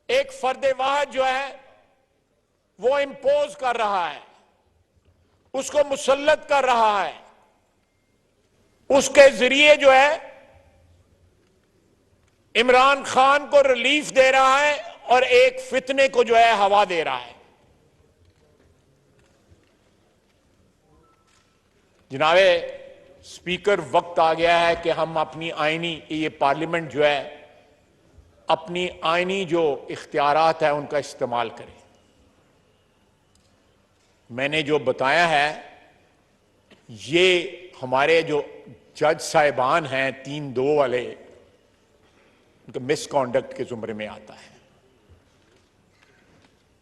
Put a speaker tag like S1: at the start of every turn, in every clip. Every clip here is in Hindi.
S1: एक फर्दे वाहिद जो है वो इंपोज कर रहा है, उसको मुसल्लत कर रहा है, उसके जरिए जो है इमरान खान को रिलीफ दे रहा है और एक फितने को जो है हवा दे रहा है। जनाबे स्पीकर, वक्त आ गया है कि हम अपनी आईनी, ये पार्लियामेंट जो है अपनी आईनी जो इख्तियारात है उनका इस्तेमाल करें। मैंने जो बताया है ये हमारे जो जज साहिबान हैं 3-2 वाले, उनके मिसकॉन्डक्ट के जुमरे में आता है।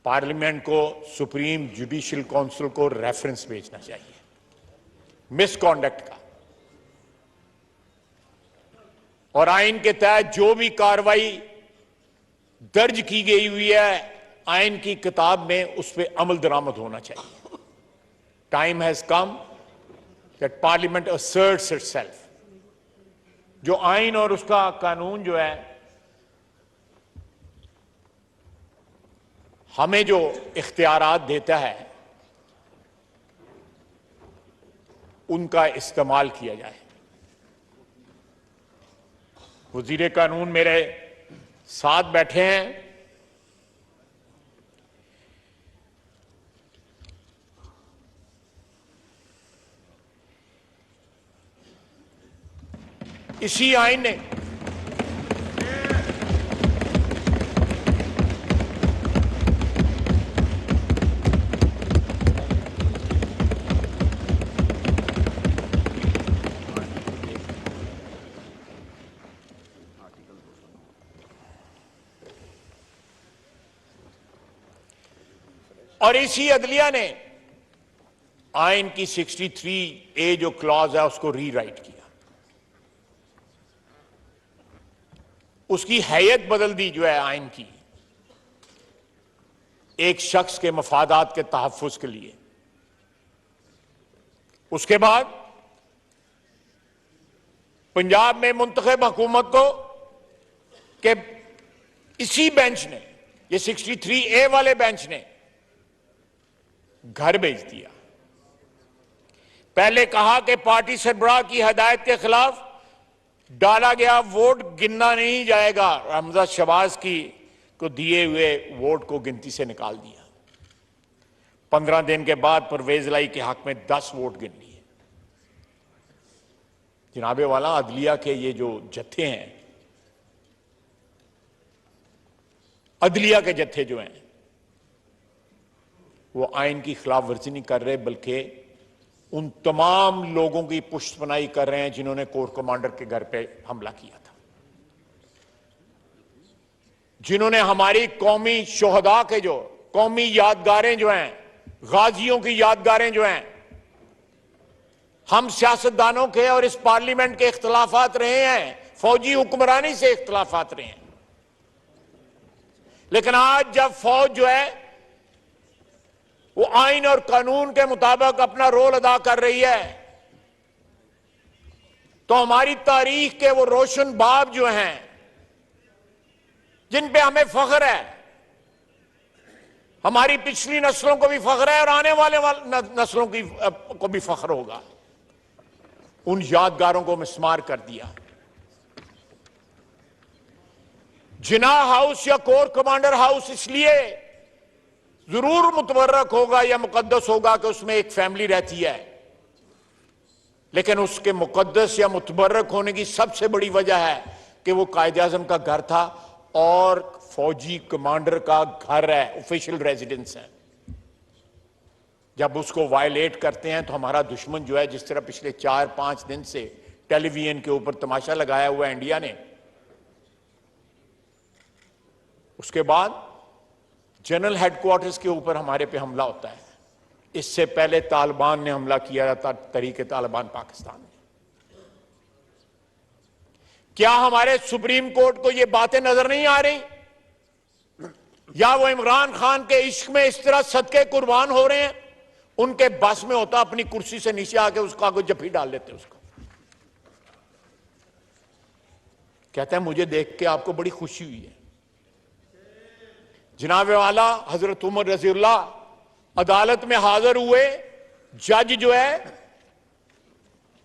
S1: पार्लियामेंट को सुप्रीम जुडिशियल काउंसिल को रेफरेंस भेजना चाहिए मिसकॉन्डक्ट का, और आइन के तहत जो भी कार्रवाई दर्ज की गई हुई है आइन की किताब में, उस पर अमल दरामद होना चाहिए। Time has come that parliament assets itself. जो आइन और उसका कानून जो है हमें जो इख्तियारात देता है उनका इस्तेमाल किया जाए। वजीर कानून मेरे साथ बैठे हैं, इसी आइन ने और इसी अदलिया ने आइन की 63A जो क्लॉज है उसको रीराइट किया, उसकी हैयत बदल दी जो है आइन की, एक शख्स के मफादात के तहफ्फुज के लिए। उसके बाद पंजाब में मुंतखब हुकूमत को के इसी बेंच ने, ये 63A वाले बेंच ने घर भेज दिया। पहले कहा कि पार्टी सरबराह की हदायत के खिलाफ डाला गया वोट गिनना नहीं जाएगा, हमजा शहबाज की को दिए हुए वोट को गिनती से निकाल दिया। 15 दिन के बाद परवेज लाई के हक में 10 वोट गिन लिए। जनाबे वाला अदलिया के ये जो जत्थे हैं, अदलिया के जत्थे जो हैं वो आइन की खिलाफ वर्जी नहीं कर रहे, बल्कि उन तमाम लोगों की पुष्टपनाही कर रहे हैं जिन्होंने कोर कमांडर के घर पे हमला किया था, जिन्होंने हमारी कौमी शोहदा के जो कौमी यादगारें जो हैं, गाजियों की यादगारें जो हैं, हम सियासतदानों के और इस पार्लियामेंट के इख्तलाफात रहे हैं, फौजी हुक्मरानी से इख्तलाफात रहे हैं, लेकिन आज जब फौज जो है वो आइन और कानून के मुताबिक अपना रोल अदा कर रही है, तो हमारी तारीख के वो रोशन बाब जो हैं जिन पे हमें फख्र है, हमारी पिछली नस्लों को भी फख्र है और आने वाले नस्लों की को भी फख्र होगा, उन यादगारों को मिसमार कर दिया। जिनाह हाउस या कोर कमांडर हाउस इसलिए जरूर मुतबर्रक होगा या मुकद्दस होगा कि उसमें एक फैमिली रहती है, लेकिन उसके मुकद्दस या मुतबर्रक होने की सबसे बड़ी वजह है कि वो कायदे आज़म का घर था और फौजी कमांडर का घर है, ऑफिशियल रेजिडेंस है। जब उसको वायलेट करते हैं तो हमारा दुश्मन जो है, जिस तरह पिछले 4-5 दिन से टेलीविजन के ऊपर तमाशा लगाया हुआ है इंडिया ने, उसके बाद जनरल हेडक्वार्टर्स के ऊपर हमारे पे हमला होता है। इससे पहले तालिबान ने हमला किया था, तहरीक तालिबान पाकिस्तान ने। क्या हमारे सुप्रीम कोर्ट को ये बातें नजर नहीं आ रही, या वो इमरान खान के इश्क में इस तरह सदके कुर्बान हो रहे हैं? उनके बस में होता अपनी कुर्सी से नीचे आके उसका कोई जफी डाल देते उसको। कहते हैं मुझे देख के आपको बड़ी खुशी हुई है। जनाब वाला हजरत उमर रज़ियल्लाह अदालत में हाजिर हुए, जज जो है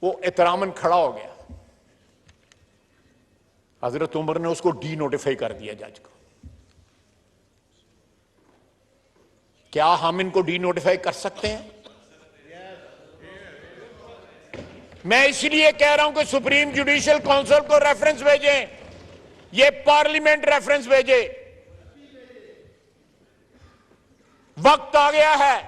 S1: वो एहतरामन खड़ा हो गया। हजरत उमर ने उसको डी नोटिफाई कर दिया जज को। क्या हम इनको डी नोटिफाई कर सकते हैं? मैं इसलिए कह रहा हूं कि सुप्रीम जुडिशियल काउंसिल को रेफरेंस भेजें, ये पार्लियामेंट रेफरेंस भेजे। वक्त आ गया है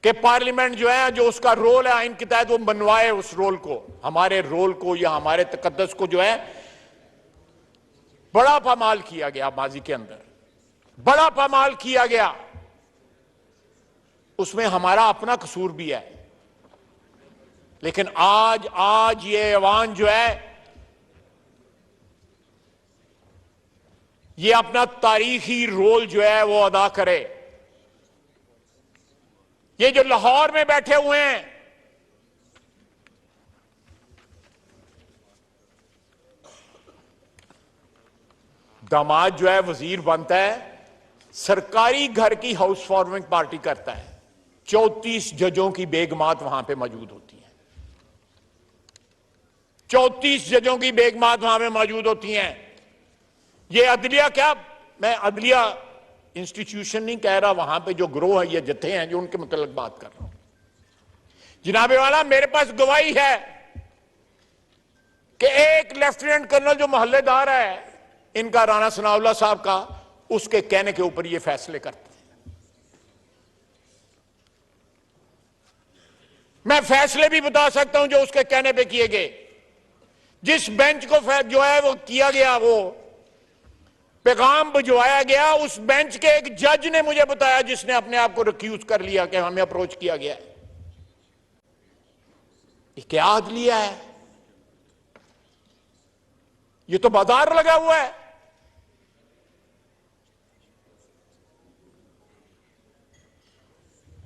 S1: कि पार्लियामेंट जो है, जो उसका रोल है आइन के तहत, वो मनवाए उस रोल को, हमारे रोल को या हमारे तकद्दस को जो है बड़ा पामाल किया गया माजी के अंदर, बड़ा पामाल किया गया, उसमें हमारा अपना कसूर भी है। लेकिन आज ये ऐवान जो है ये अपना तारीखी रोल जो है वो अदा करे। ये जो लाहौर में बैठे हुए हैं, दामाद जो है वजीर बनता है, सरकारी घर की हाउस वार्मिंग पार्टी करता है, 34 जजों की बेगमात वहां पे मौजूद होती हैं, 34 जजों की बेगमात वहां पे मौजूद होती हैं। ये अदलिया, क्या मैं अदलिया इंस्टीट्यूशन नहीं कह रहा, वहां पे जो ग्रोह है, ये जत्थे हैं जो उनके मतलब बात कर रहा हूं। जनाबे वाला, मेरे पास गवाही है कि एक लेफ्टिनेंट कर्नल जो मोहल्लेदार है इनका, राणा सनाउल्लाह साहब का, उसके कहने के ऊपर ये फैसले करते हैं। मैं फैसले भी बता सकता हूं जो उसके कहने पे किए गए। जिस बेंच को जो है वो किया गया, वो पैगाम भिजवाया गया, उस बेंच के एक जज ने मुझे बताया, जिसने अपने आप को रिक्यूज कर लिया कि हमें अप्रोच किया गया है। ये क्या अदलिया है? ये तो बाजार लगा हुआ है।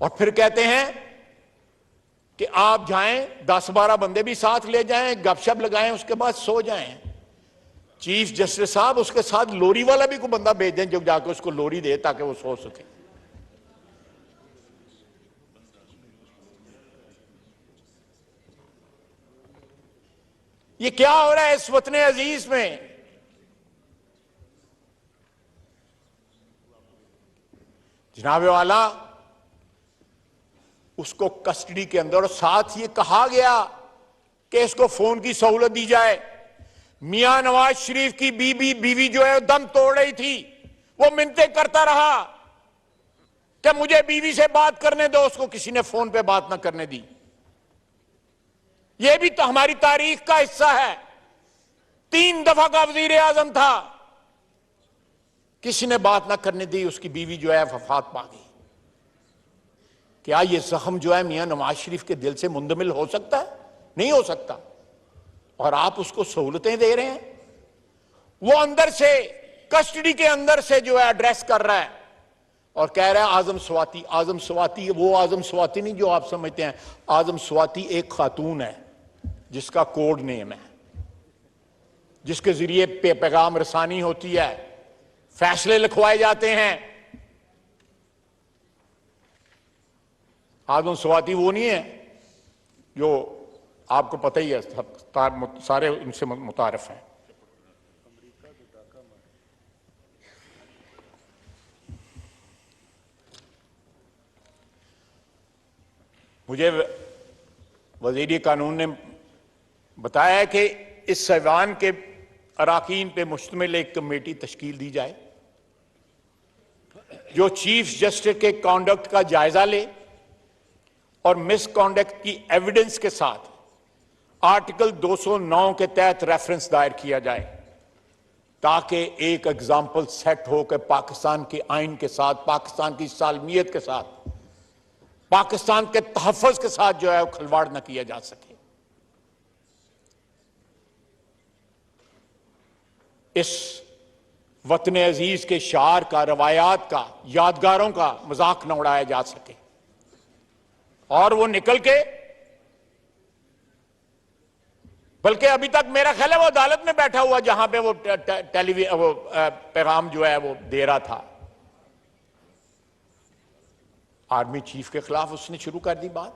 S1: और फिर कहते हैं कि आप जाएं, 10-12 बंदे भी साथ ले जाएं, गपशप लगाएं, उसके बाद सो जाएं। चीफ जस्टिस साहब, उसके साथ लोरी वाला भी कोई बंदा भेज दें जो जाके उसको लोरी दे ताकि वो सो सके। ये क्या हो रहा है इस वतन अजीज में? जनाबे वाला, उसको कस्टडी के अंदर, और साथ ये कहा गया कि इसको फोन की सहूलत दी जाए। मियां नवाज शरीफ की बीवी जो है दम तोड़ रही थी, वो मिन्नतें करता रहा कि मुझे बीवी से बात करने दो, उसको किसी ने फोन पे बात ना करने दी। यह भी तो हमारी तारीख का हिस्सा है। 3 दफा का वजीर आजम था, किसी ने बात ना करने दी, उसकी बीवी जो है वफात पा गई। क्या यह जख्म जो है मियां नवाज शरीफ के दिल से मुंदमिल हो सकता है? नहीं हो सकता। और आप उसको सहूलतें दे रहे हैं। वो अंदर से, कस्टडी के अंदर से जो है एड्रेस कर रहा है और कह रहा है आजम स्वाति। आजम स्वाति वो आजम स्वाति नहीं जो आप समझते हैं। आजम स्वाति एक खातून है जिसका कोड नेम है, जिसके जरिए पैगाम रसानी होती है, फैसले लिखवाए जाते हैं। आजम स्वाति वो नहीं है जो आपको पता ही है, सारे इनसे मुतारिफ हैं। मुझे वज़ीर कानून ने बताया है कि इस ऐवान के अराकीन पे मुश्तमिल एक कमेटी तश्कील दी जाए जो चीफ जस्टिस के कॉन्डक्ट का जायजा ले और मिसकॉन्डक्ट की एविडेंस के साथ आर्टिकल 209 के तहत रेफरेंस दायर किया जाए, ताकि एक एग्जाम्पल सेट हो कि पाकिस्तान के आइन के साथ, पाकिस्तान की सालमियत के साथ, पाकिस्तान के तहफ़्फ़ुज़ के साथ जो है खिलवाड़ न किया जा सके। इस वतन अजीज के शार का, रवायात का, यादगारों का मजाक न उड़ाया जा सके और वो निकल के बल्कि अभी तक मेरा ख्याल है वो अदालत में बैठा हुआ जहां पे वो पैगाम जो है वो दे रहा था। आर्मी चीफ के खिलाफ उसने शुरू कर दी बात।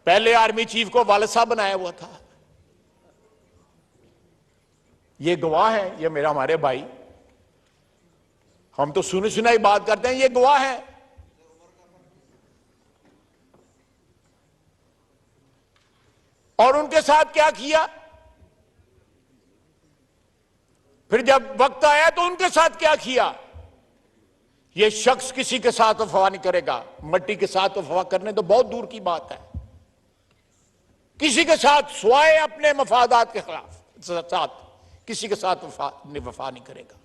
S1: पहले आर्मी चीफ को वालिद साहब बनाया हुआ था। ये गवाह है, ये मेरा हमारे भाई, हम तो सुनी सुनाई बात करते हैं, ये गवाह है। और उनके साथ क्या किया? फिर जब वक्त आया तो उनके साथ क्या किया? ये शख्स किसी के साथ वफा नहीं करेगा। मट्टी के साथ वफा करने तो बहुत दूर की बात है, किसी के साथ स्वाय अपने मफादात के खिलाफ साथ किसी के साथ वफा नहीं करेगा।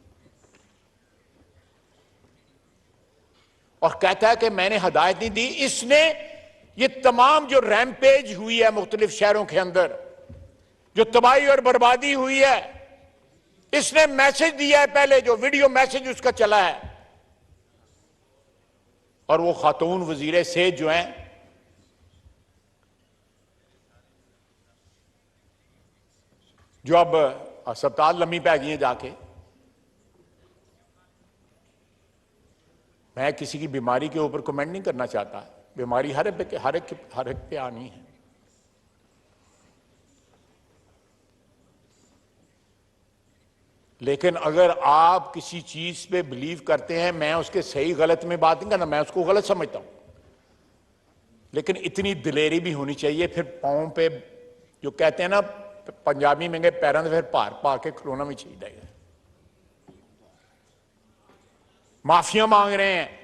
S1: और कहता है कि मैंने हिदायत नहीं दी। इसने ये तमाम जो रैम्पेज हुई है मुख्तलिफ शहरों के अंदर, जो तबाही और बर्बादी हुई है, इसने मैसेज दिया है पहले, जो वीडियो मैसेज उसका चला है। और वो खातून वजीर सेहत जो हैं, जो अब अस्पताल लम्बी पै गई हैं जाके, मैं किसी की बीमारी के ऊपर कमेंट नहीं करना चाहता। बीमारी हर एक पे आनी है। लेकिन अगर आप किसी चीज पे बिलीव करते हैं, मैं उसके सही गलत में बात नहीं करना, मैं उसको गलत समझता हूं, लेकिन इतनी दिलेरी भी होनी चाहिए। फिर पांव पे जो कहते हैं ना पंजाबी में, पैरों से फिर भार पा के खलोना भी चाहिए। माफिया मांग रहे हैं,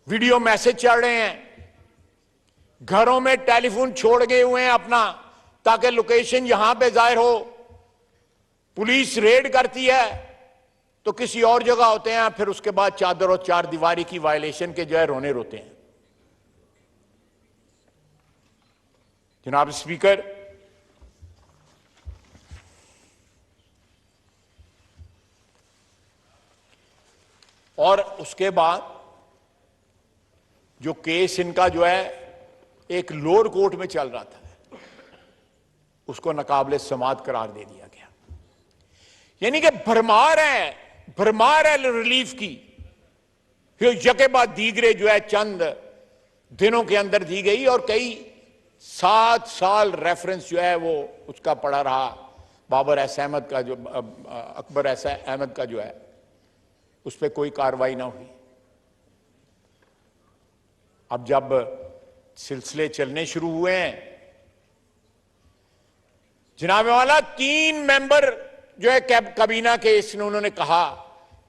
S1: वीडियो मैसेज चल रहे हैं, घरों में टेलीफोन छोड़ गए हुए हैं अपना, ताकि लोकेशन यहां पे जाहिर हो। पुलिस रेड करती है तो किसी और जगह होते हैं, फिर उसके बाद चादर और चार दीवारी की वायलेशन के जो है रोने रोते हैं। जनाब स्पीकर, और उसके बाद जो केस इनका जो है एक लोअर कोर्ट में चल रहा था, उसको नाकाबिले समाअत करार दे दिया गया। यानी कि भरमार है रिलीफ की। फिर यके बाद दीगरे जो है चंद दिनों के अंदर दी गई, और कई 7 साल रेफरेंस जो है वो उसका पड़ा रहा। बाबर एस अहमद का जो अकबर एस अहमद का जो है उस पर कोई कार्रवाई ना हुई। अब जब सिलसिले चलने शुरू हुए हैं, जनाब वाला 3 मेंबर जो है काबीना के, इसने उन्होंने कहा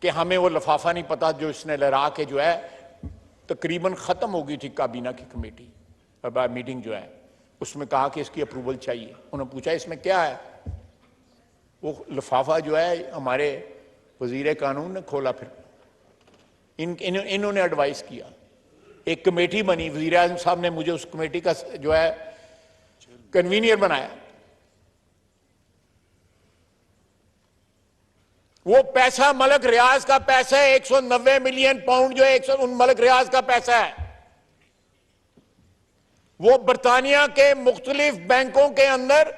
S1: कि हमें वो लिफाफा नहीं पता जो इसने लहरा के जो है तकरीबन खत्म हो गई थी काबीना की कमेटी मीटिंग जो है, उसमें कहा कि इसकी अप्रूवल चाहिए। उन्होंने पूछा इसमें क्या है? वो लिफाफा जो है हमारे वजीर कानून ने खोला। फिर इन्होंने एडवाइस किया, एक कमेटी बनी, वजीर आज़म साहब ने मुझे उस कमेटी का जो है कन्वीनियर बनाया। वो पैसा मलक रियाज का पैसा है, 190 मिलियन पाउंड जो है उन मलक रियाज का पैसा है। वो बरतानिया के मुख्तलिफ बैंकों के अंदर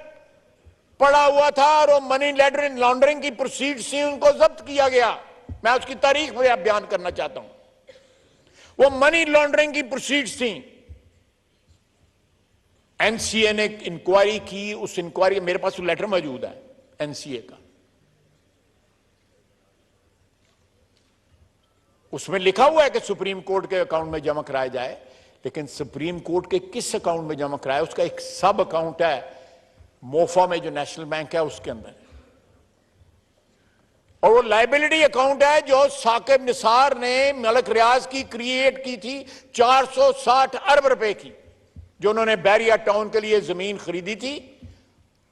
S1: पड़ा हुआ था, और वो मनी लॉन्ड्रिंग की प्रोसीड्स थी, उनको जब्त किया गया। मैं उसकी तारीख में बयान करना चाहता हूं। वो मनी लॉन्ड्रिंग की प्रोसीड्स थी। एनसीए ने इंक्वायरी की, उस इंक्वायरी मेरे पास लेटर मौजूद है एनसीए का, उसमें लिखा हुआ है कि सुप्रीम कोर्ट के अकाउंट में जमा कराया जाए, लेकिन सुप्रीम कोर्ट के किस अकाउंट में जमा कराया, उसका एक सब अकाउंट है मोफा में जो नेशनल बैंक है उसके अंदर, और वो लाइबिलिटी अकाउंट है जो साकिब निसार ने मलक रियाज की क्रिएट की थी 460 अरब रुपए की, जो उन्होंने बैरिया टाउन के लिए जमीन खरीदी थी,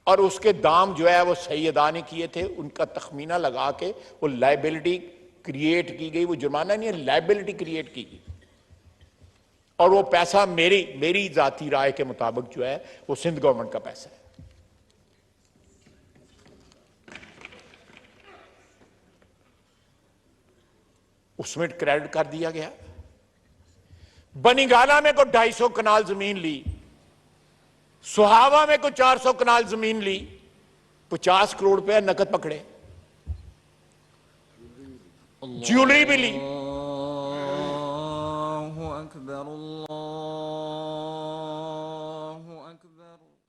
S1: और उसके दाम जो है वो सही अदा नहीं किए थे। उनका तखमीना लगा के वो लाइबिलिटी क्रिएट की गई। वो जुर्माना नहीं है, लाइबिलिटी क्रिएट की गई। और वो पैसा मेरी जाती राय के मुताबिक जो है वो सिंध गवर्नमेंट का पैसा है। उसमें क्रेडिट कर दिया गया। बनीगाला में को 250 कनाल जमीन ली, सुहावा में कोई 400 कनाल जमीन ली, 50 करोड़ रुपया नकद पकड़े, ज्वेलरी भी ली।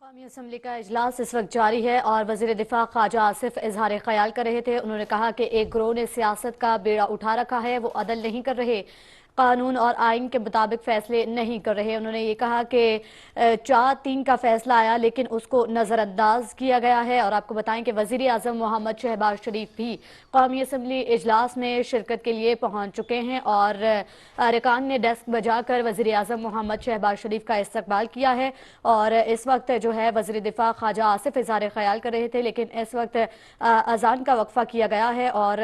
S2: कौमी असम्बली का इजलास इस वक्त जारी है और वजीर दिफा ख्वाजा आसिफ इजहार ख्याल कर रहे थे। उन्होंने कहा कि एक गिरोह ने सियासत का बेड़ा उठा रखा है, वो अदल नहीं कर रहे, कानून और आइन के मुताबिक फैसले नहीं कर रहे। उन्होंने ये कहा कि 4-3 का फैसला आया लेकिन उसको नज़रअंदाज किया गया है। और आपको बताएं कि वजीर आजम मोहम्मद शहबाज शरीफ भी कौमी असम्बली इजलास में शिरकत के लिए पहुंच चुके हैं और अरकान ने डेस्क बजाकर वजीर आजम मोहम्मद शहबाज शरीफ का इस्तकबाल किया है। और इस वक्त जो है वजीर दिफा ख्वाजा आसिफ इजहार ख्याल कर रहे थे, लेकिन इस वक्त अजान का वक्फा किया गया है। और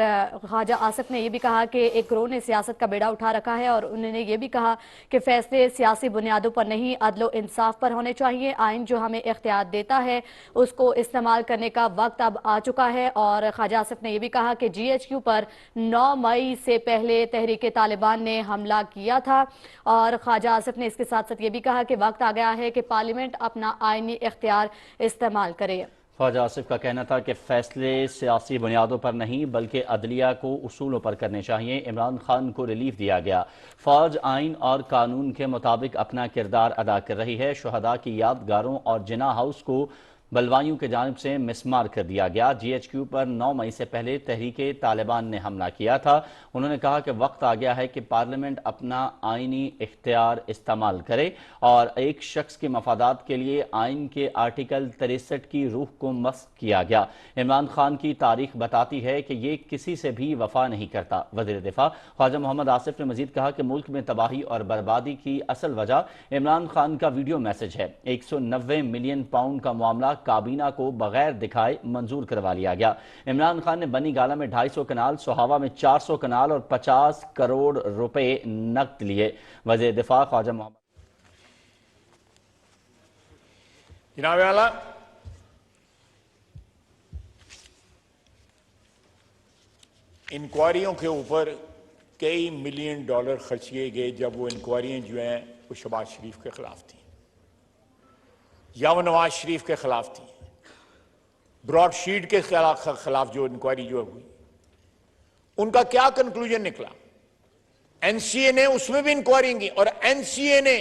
S2: ख्वाजा आसिफ ने यह भी कहा कि एक गिरोह ने सियासत का बेड़ा उठा रखा है और उन्होंने ये भी कहा कि फैसले सियासी बुनियादों पर नहीं, अदलो इंसाफ पर होने चाहिए। आइन जो हमें इख्तियार देता है उसको इस्तेमाल करने का वक्त अब आ चुका है। और ख्वाजा आसिफ ने यह भी कहा कि GHQ पर 9 मई से पहले तहरीक तालिबान ने हमला किया था। और ख्वाजा आसिफ ने इसके साथ साथ ये भी कहा कि वक्त आ गया है कि पार्लियामेंट अपना आइनी इख्तियार इस्तेमाल करे।
S3: ख्वाजा आसिफ का कहना था कि फैसले सियासी बुनियादों पर नहीं बल्कि अदलिया को उसूलों पर करने चाहिए। इमरान खान को रिलीफ दिया गया। फौज आइन और कानून के मुताबिक अपना किरदार अदा कर रही है। शुहदा की यादगारों और जिना हाउस को बलवाइयों की जानिब से मिसमार कर दिया गया। GHQ पर 9 मई से पहले तहरीक तालिबान ने हमला किया था। उन्होंने कहा कि वक्त आ गया है कि पार्लियामेंट अपना आइनी इख्तियार इस्तेमाल करे और एक शख्स के मफादात के लिए आइन के आर्टिकल 63 की रूह को मस्क किया गया। इमरान खान की तारीख बताती है कि ये किसी से भी वफा नहीं करता। वज़ीर दिफा ख्वाजा मोहम्मद आसिफ ने मजीद कहा कि मुल्क में तबाही और बर्बादी की असल वजह इमरान खान का वीडियो मैसेज है। 190 मिलियन पाउंड का मामला काबीना को बगैर दिखाए मंजूर करवा लिया गया। इमरान खान ने बनी गाला में 250 कनाल, सोहावा में 400 कनाल और 50 करोड़ रुपए नकद लिए। वज़ीर दिफा ख्वाजा मोहम्मद
S1: जनाब आला, इंक्वायरियों के ऊपर कई मिलियन डॉलर खर्च किए गए जब वो इंक्वायरियां जो हैं वो शहबाज शरीफ के खिलाफ थी या वो नवाज शरीफ के खिलाफ थी। ब्रॉडशीट के खिलाफ जो इंक्वायरी जो हुई उनका क्या कंक्लूजन निकला? NCA ने उसमें भी इंक्वायरी की और NCA ने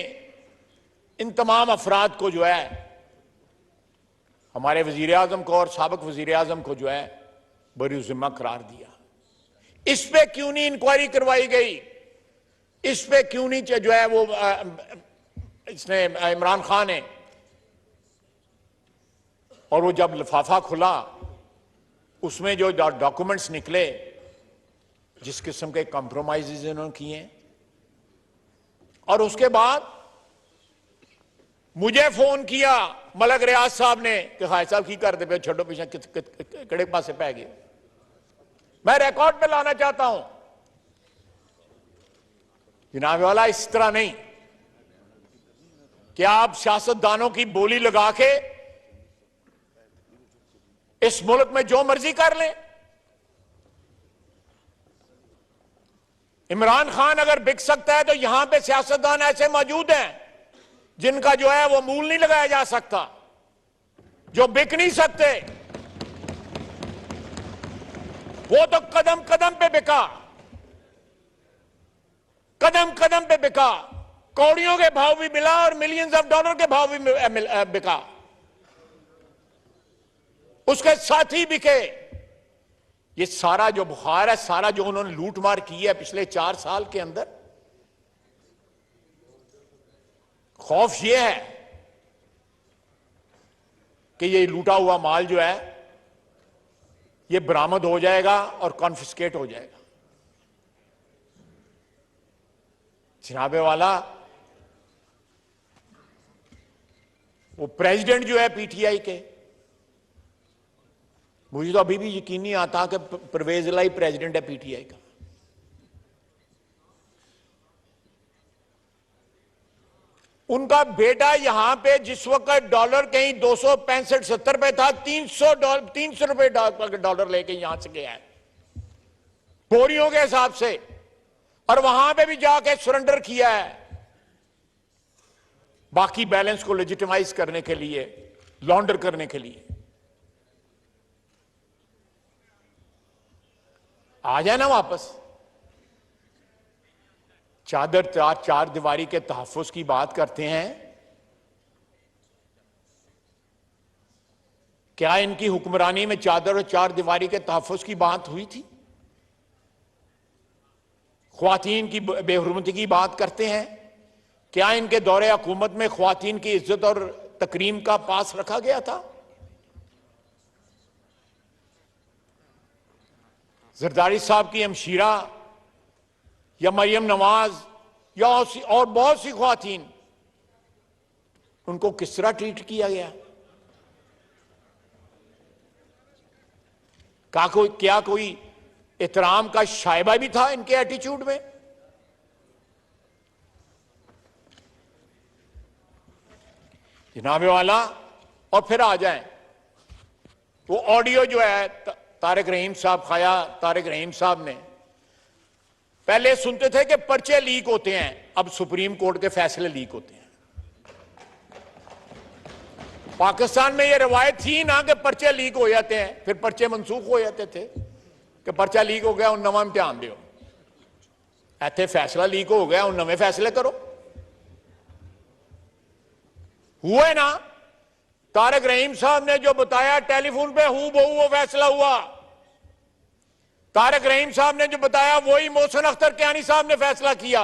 S1: इन तमाम अफराद को जो है हमारे वजीर आजम को और साबिक वजीर आजम को जो है बरी जिम्मा करार दिया। इस पे क्यों नहीं इंक्वायरी करवाई गई? इस पे क्यों नहीं जो है वो इसने इमरान खान ने, और वो जब लिफाफा खुला उसमें जो डॉक्यूमेंट्स निकले जिस किस्म के कॉम्प्रोमाइजेज इन्होंने किए, और उसके बाद मुझे फोन किया मलक रियाज साहब ने कि खाई साहब की कर दे पे छोटो पीछे कड़े पासे पै गए। मैं रिकॉर्ड पे लाना चाहता हूं जनाब वाला, इस तरह नहीं कि आप सियासतदानों की बोली लगा के इस मुल्क में जो मर्जी कर लें। इमरान खान अगर बिक सकता है तो यहां पे सियासतदान ऐसे मौजूद हैं जिनका जो है वो मूल नहीं लगाया जा सकता, जो बिक नहीं सकते। वो तो कदम कदम पे बिका, कदम कदम पे बिका, कौड़ियों के भाव भी मिला और मिलियंस ऑफ डॉलर के भाव भी बिका, उसके साथी बिके। ये सारा जो बुखार है, सारा जो उन्होंने लूट मार की है पिछले 4 साल के अंदर, खौफ ये है कि ये लूटा हुआ माल जो है ये बरामद हो जाएगा और कॉन्फिस्केट हो जाएगा। जनाबे वाला, वो प्रेसिडेंट जो है PTI के, मुझे तो अभी भी यकीन नहीं आता कि परवेज इलाही प्रेसिडेंट है PTI का। उनका बेटा यहां पे जिस वक्त डॉलर कहीं 265-70 पे था, 300 रुपए डॉलर लेके यहां से गया है बोरियों के हिसाब से, और वहां पे भी जाके सरेंडर किया है। बाकी बैलेंस को लेजिटिमाइज करने के लिए, लॉन्डर करने के लिए। आ जाए ना वापस। चार दीवारी के तहफ्फुज की बात करते हैं। क्या इनकी हुक्मरानी में चादर और चार दीवारी के तहफ्फुज की बात हुई थी? ख्वातीन की बेहुरमती की बात करते हैं। क्या इनके दौरे हुकूमत में ख्वातीन की इज्जत और तकरीम का पास रखा गया था? जरदारी साहब की हमशीरा या मरियम नवाज या और बहुत सी ख्वातीन, उनको किस तरह ट्रीट किया गया? क्या कोई एहतराम का शायबा भी था इनके एटीट्यूड में? जनाबे वाला, और फिर आ जाएं वो ऑडियो जो है तारिक रहीम साहब ने पहले सुनते थे कि पर्चे लीक होते हैं, अब सुप्रीम कोर्ट के फैसले लीक होते हैं। पाकिस्तान में यह रवायत थी ना कि पर्चे लीक हो जाते हैं, फिर पर्चे मनसूख हो जाते थे कि पर्चा लीक हो गया उन नवा इम्तिहान दो। इत्थे फैसला लीक हो गया उन नवे फैसले करो। हुए ना? तारिक रहीम साहब ने जो बताया टेलीफोन पे हूबहू वो फैसला हुआ। तारिक रहीम साहब ने जो बताया वही मोहसिन अख्तर कियानी साहब ने फैसला किया।